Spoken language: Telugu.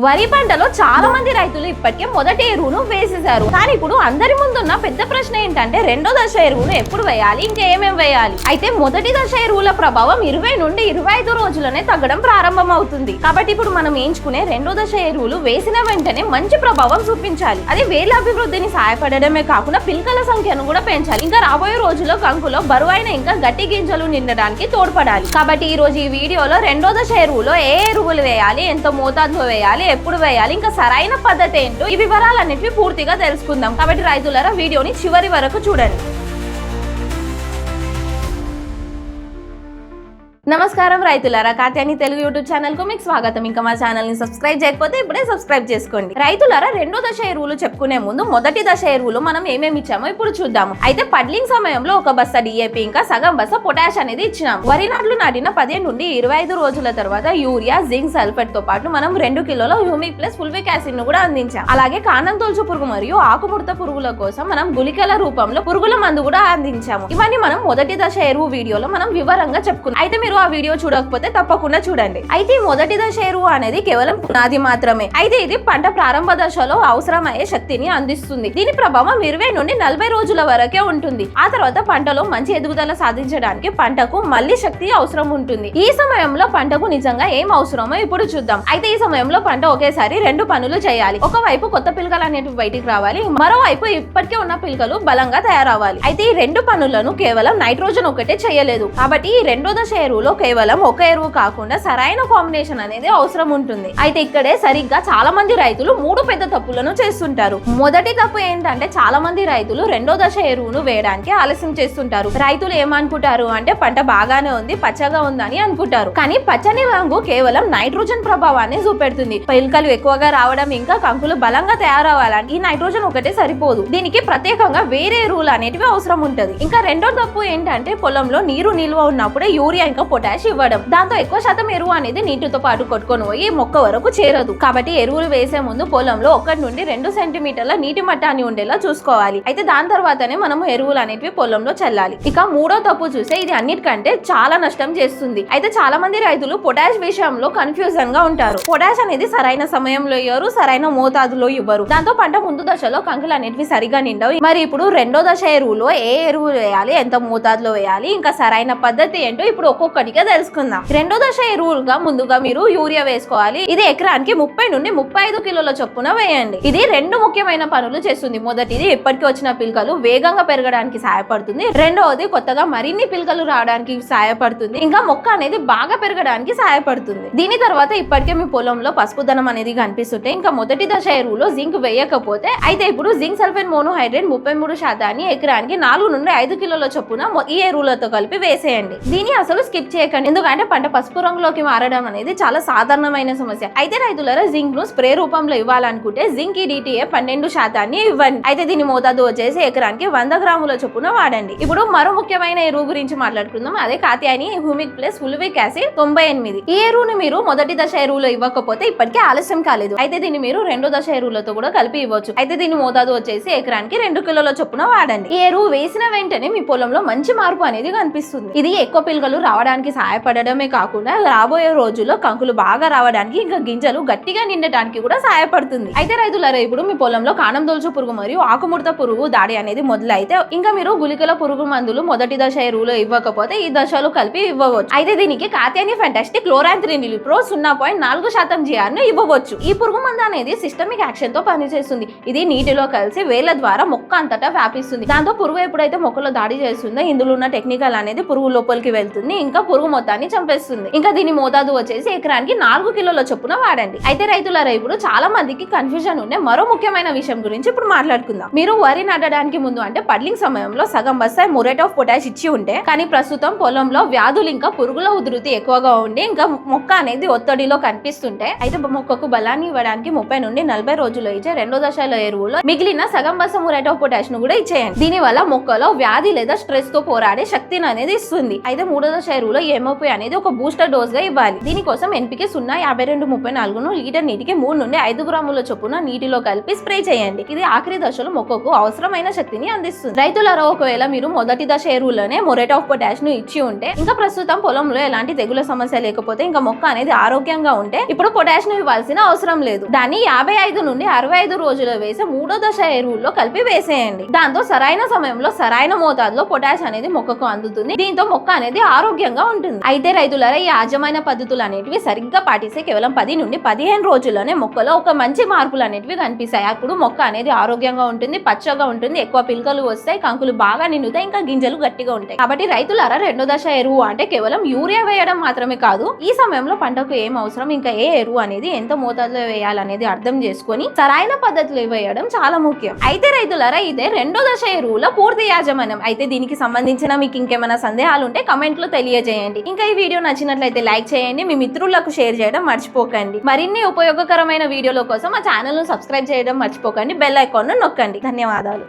వరి పంటలో చాలా మంది రైతులు ఇప్పటికే మొదటి ఎరువును వేసేశారు. కానీ ఇప్పుడు అందరి ముందున్న పెద్ద ప్రశ్న ఏంటంటే రెండో దశ ఎరువును ఎప్పుడు వేయాలి, ఇంకా ఏమేం వేయాలి. అయితే మొదటి దశ ఎరువుల ప్రభావం 20 నుండి 25 రోజులనే తగ్గడం ప్రారంభం అవుతుంది. కాబట్టి ఇప్పుడు మనం ఎంచుకునే రెండో దశ ఎరువులు వేసిన వెంటనే మంచి ప్రభావం చూపించాలి. అది వేల అభివృద్ధిని సహాయపడడమే కాకుండా పిల్కల సంఖ్యను కూడా పెంచాలి. ఇంకా రాబోయే రోజుల్లో కంకులో బరువైన ఇంకా గట్టి గింజలు నిండడానికి తోడ్పడాలి. కాబట్టి ఈ రోజు ఈ వీడియోలో రెండో దశ ఎరువులో ఏ ఎరువులు వేయాలి, ఎంత మోతాదులో వేయాలి, ఎప్పుడు వేయాలి, ఇంకా సరైన పద్ధతి ఏంటో ఈ వివరాలన్నిటిని పూర్తిగా తెలుసుకుందాం. కాబట్టి రైతులారా వీడియోని చివరి వరకు చూడండి. నమస్కారం రైతులారా, కాత్యాని తెలుగు యూట్యూబ్ ఛానల్ కు మీకు స్వాగతం. ఇంకా మా ఛానల్ ని సబ్స్క్రైబ్ చేయకపోతే ఇప్పుడే సబ్స్క్రైబ్ చేసుకోండి. రైతులారా, రెండో దశ ఎరువులు చెప్పుకునే ముందు మొదటి దశ ఎరువులు మనం ఏమేమి ఇచ్చామో ఇప్పుడు చూద్దాము. అయితే పడ్లింగ్ సమయంలో ఒక బస్తా డిఏపి ఇంకా సగం బస్తా పొటాష్ అనేది ఇచ్చినాము. వరి నాట్లు నాటిన 15 నుండి 25 రోజుల తర్వాత యూరియా, జింక్ సల్ఫేట్ తో పాటు మనం 2 కిలోల హ్యూమిక్ ప్లస్ ఫుల్విక్ యాసిడ్ ను కూడా అందించాం. అలాగే కాండం తొలుచు పురుగు మరియు ఆకుముడత పురుగుల కోసం మనం గుళికల రూపంలో పురుగుల మందు కూడా అందించాము. ఇవన్నీ మనం మొదటి దశ ఎరువు వీడియోలో మనం వివరంగా చెప్పుకున్నాం. అయితే మీరు ఆ వీడియో చూడకపోతే తప్పకుండా చూడండి. అయితే ఈ మొదటి దశ ఎరువు అనేది కేవలం పునాది మాత్రమే. అయితే ఇది పంట ప్రారంభ దశలో అవసరమయ్యే శక్తిని అందిస్తుంది. దీని ప్రభావం 20 నుండి 40 రోజుల వరకే ఉంటుంది. ఆ తర్వాత పంటలో మంచి ఎదుగుదల సాధించడానికి పంటకు మళ్ళీ శక్తి అవసరం ఉంటుంది. ఈ సమయంలో పంటకు నిజంగా ఏం అవసరమో ఇప్పుడు చూద్దాం. అయితే ఈ సమయంలో పంట ఒకేసారి 2 పనులు చేయాలి. ఒకవైపు కొత్త పిలకలు అనేవి బయటికి రావాలి, మరోవైపు ఇప్పటికే ఉన్న పిలకలు బలంగా తయారవ్వాలి. అయితే ఈ 2 పనులను కేవలం నైట్రోజన్ ఒకటే చేయలేదు. కాబట్టి ఈ రెండో దశ ఎరువులో కేవలం ఒక ఎరువు కాకుండా సరైన కాంబినేషన్ అనేది అవసరం ఉంటుంది. అయితే ఇక్కడే సరిగ్గా చాలా మంది రైతులు 3 పెద్ద తప్పులను చేస్తుంటారు. మొదటి తప్పు ఏంటంటే చాలా మంది రైతులు రెండో దశ ఎరువును వేయడానికి ఆలస్యం చేస్తుంటారు. రైతులు ఏమనుకుంటారు అంటే పంట బాగానే ఉంది, పచ్చగా ఉందని అనుకుంటారు. కానీ పచ్చని రంగు కేవలం నైట్రోజన్ ప్రభావాన్ని చూపెడుతుంది. పిలకలు ఎక్కువగా రావడం ఇంకా కంకులు బలంగా తయారవ్వాలని ఈ నైట్రోజన్ ఒకటే సరిపోదు. దీనికి ప్రత్యేకంగా వేరే ఎరువులు అనేటివి అవసరం ఉంటది. ఇంకా రెండో తప్పు ఏంటంటే పొలంలో నీరు నిల్వ ఉన్నప్పుడే యూరియా ఇంకా పొటాష్ ఇవ్వడం. దాంతో ఎక్కువ శాతం ఎరువు అనేది నీటితో పాటు కొట్టుకొని పోయి మొక్క వరకు చేరదు. కాబట్టి ఎరువులు వేసే ముందు పొలంలో 1 నుండి 2 సెంటీమీటర్ల నీటి మట్టాన్ని ఉండేలా చూసుకోవాలి. అయితే దాని తర్వాతనే మనము ఎరువులు అనేటివి పొలంలో చల్లాలి. ఇక మూడో తప్పు చూస్తే ఇది అన్నిటికంటే చాలా నష్టం చేస్తుంది. అయితే చాలా మంది రైతులు పొటాష్ విషయంలో కన్ఫ్యూజన్ గా ఉంటారు. పొటాష్ అనేది సరైన సమయంలో ఇవ్వరు, సరైన మోతాదులో ఇవ్వరు. దాంతో పంట ముందు దశలో కంకులు అనేటివి సరిగా నిండవు. మరి ఇప్పుడు రెండో దశ ఎరువులో ఏ ఎరువులు వేయాలి, ఎంత మోతాదులో వేయాలి, ఇంకా సరైన పద్ధతి ఏంటో ఇప్పుడు ఒక్కొక్కటిగా తెలుసుకుందాం. రెండో దశ ఎరువులుగా ముందుగా మీరు యూరియా వేసుకోవాలి. ఇది ఎకరానికి 30 నుండి 35 కిలోల చొప్పున వేయండి. ఇది 2 ముఖ్యమైన పనులు చేస్తుంది. మొదటిది ఇప్పటికి వచ్చిన పిలకలు వేగంగా పెరగడానికి సహాయపడుతుంది. రెండవది కొత్తగా మరిన్ని పిలకలు రావడానికి సహాయపడుతుంది. ఇంకా మొక్క అనేది బాగా పెరగడానికి సహాయపడుతుంది. దీని తర్వాత ఇప్పటికే మీ పొలంలో పసుపుదనం అనేది కనిపిస్తుంటే ఇంకా మొదటి దశ ఎరువులో జింక్ వేయకపోతే అయితే ఇప్పుడు జింక్ సల్ఫేట్ మోనోహైడ్రేట్ 33% ఎకరానికి 4 నుండి 5 కిలోల చొప్పున ఈ ఎరువులతో కలిపి వేసేయండి. దీన్ని అసలు స్కిప్ చేయకండి, ఎందుకంటే పంట పసుపు రంగులోకి మారడం అనేది చాలా సాధారణమైన సమస్య. అయితే రైతులారా, జింక్ ను స్ప్రే రూపంలో ఇవ్వాలనుకుంటే జింక్ DTA 12% ఇవ్వండి. అయితే దీని మోతాదు వచ్చేసి ఎకరానికి 100 గ్రాముల చొప్పున వాడండి. ఇప్పుడు మరో ముఖ్యమైన ఎరువు గురించి మాట్లాడుకుందాం. అదే Katyani humic plus fulvic acid 98. ఈ ఎరువుని మీరు మొదటి దశ ఎరువులో ఇవ్వకపోతే ఇప్పటికే ఆలస్యం కాలేదు. అయితే దీన్ని మీరు రెండో దశ ఎరువులతో కూడా కలిపి ఇవ్వచ్చు. అయితే దీని మోతాదు వచ్చేసి ఎకరానికి 2 కిలోల చొప్పున వాడండి. ఈ ఎరువు వేసిన వెంటనే మీ పొలంలో మంచి మార్పు అనేది కనిపిస్తుంది. ఇది ఎక్కువ పిలకలు రావడానికి సహాయపడడమే కాకుండా రాబోయే రోజుల్లో కంకులు బాగా రావడానికి ఇంకా గింజలు గట్టిగా నిండడానికి కూడా సహాయపడుతుంది. అయితే రైతులారా, ఇప్పుడు మీ పొలంలో కాండం తొలుచు పురుగు మరియు ఆకుముడత పురుగు దాడి అనేది మొదలైతే ఇంకా మీరు గుళికల పురుగు మందులు మొదటి దశ ఎరువులో ఇవ్వకపోతే ఈ దశలో కలిపి ఇవ్వవచ్చు. అయితే దీనికి కాత్యాని ఫెంటాస్టిక్ క్లోరాంథ్రినిలిప్రో 0.4% GR ను ఇవ్వవచ్చు. ఈ పురుగు మందు అనేది సిస్టమిక్ యాక్షన్ తో పనిచేస్తుంది. ఇది నీటిలో కలిసి వేళ్ల ద్వారా మొక్క అంతటా వ్యాపిస్తుంది. దాంతో పురుగు ఎప్పుడైతే మొక్కలో దాడి చేస్తుందో ఇందులో ఉన్న టెక్నికల్ అనేది పురుగు లోపలికి వెళ్తుంది, ఇంకా పురుగు మొత్తాన్ని చంపేస్తుంది. ఇంకా దీని మోతాదు వచ్చేసి ఎకరానికి 4 కిలోల చొప్పున వాడండి. అయితే రైతులారా, ఇప్పుడు చాలా మందికి కన్ఫ్యూజన్ ఉండే మరో ముఖ్యమైన విషయం గురించి ఇప్పుడు మాట్లాడుకుందాం. మీరు వరి నాటడానికి ముందు అంటే పడ్లింగ్ సమయంలో సగం బస్తా మ్యూరేట్ ఆఫ్ పొటాష్ ఇచ్చి ఉంటే కానీ ప్రస్తుతం పొలంలో వ్యాధులు ఇంకా పురుగుల ఉధృతి ఎక్కువగా ఉండి ఇంకా మొక్క అనేది ఒత్తిడిలో కనిపిస్తుంటే అయితే మొక్కకు బలాన్ని ఇవ్వడానికి 30 నుండి 40 రోజుల్లో ఇచ్చే రెండో దశల ఎరువులో మిగిలిన సగం బస్తా మ్యూరేట్ ఆఫ్ పొటాష్ ను కూడా ఇచ్చేయండి. దీని వల్ల మొక్కలో వ్యాధి లేదా స్ట్రెస్ తో పోరాడే శక్తిని అనేది ఇస్తుంది. అయితే మూడో దశ ఎరువులో దశలో ఎంఓపి అనేది ఒక బూస్టర్ డోస్ గా ఇవ్వాలి. దీనికోసం ఎన్పికే 05234ను లీటర్ నీటికి 3 నుండి 5 గ్రాముల చొప్పున నీటిలో కలిపి స్ప్రే చేయండి. ఇది ఆఖరి దశలో మొక్కకు అవసరమైన శక్తిని అందిస్తుంది. రైతులారా, ఒకవేళ మీరు మొదటి దశ ఎరువులోనే మొరేట్ ఆఫ్ పొటాష్ ను ఇచ్చి ఉంటే, ఇంకా ప్రస్తుతం పొలంలో ఎలాంటి తెగుల సమస్య లేకపోతే, ఇంకా మొక్క అనేది ఆరోగ్యంగా ఉంటే ఇప్పుడు పొటాష్ ను ఇవ్వాల్సిన అవసరం లేదు. దాన్ని 55 నుండి 65 రోజులు వేసి మూడో దశ ఎరువుల్లో కలిపి వేసేయండి. దాంతో సరైన సమయంలో సరైన మోతాదులో పొటాష్ అనేది మొక్కకు అందుతుంది. దీంతో మొక్క అనేది ఆరోగ్యంగా ఉంటుంది. అయితే రైతులారా, ఈ యాజమాన్య పద్ధతులు అనేటివి సరిగ్గా పాటిస్తే కేవలం 10 నుండి 15 రోజుల్లోనే మొక్కలో ఒక మంచి మార్పులు అనేటివి కనిపిస్తాయి. అప్పుడు మొక్క అనేది ఆరోగ్యంగా ఉంటుంది, పచ్చగా ఉంటుంది, ఎక్కువ పిలకలు వస్తాయి, కంకులు బాగా నిండుతాయి, ఇంకా గింజలు గట్టిగా ఉంటాయి. కాబట్టి రైతులారా, రెండో దశ ఎరువు అంటే కేవలం యూరియా వేయడం మాత్రమే కాదు, ఈ సమయంలో పంటకు ఏం అవసరం, ఇంకా ఏ ఎరువు అనేది ఎంత మోతాదులో వేయాలనేది అర్థం చేసుకొని సరైన పద్ధతిలో వేయడం చాలా ముఖ్యం. అయితే రైతులారా, ఇదే రెండో దశ ఎరువుల పూర్తి యాజమాన్యం. అయితే దీనికి సంబంధించిన మీకు ఇంకేమైనా సందేహాలు ఉంటే కమెంట్ లో తెలియజేయండి. ఇంకా ఈ వీడియో నచ్చినట్లయితే లైక్ చేయండి, మీ మిత్రులకు షేర్ చేయడం మర్చిపోకండి. మరిన్ని ఉపయోగకరమైన వీడియోల కోసం మా ఛానల్ ను సబ్స్క్రైబ్ చేయడం మర్చిపోకండి, బెల్ ఐకాన్ ను నొక్కండి. ధన్యవాదాలు.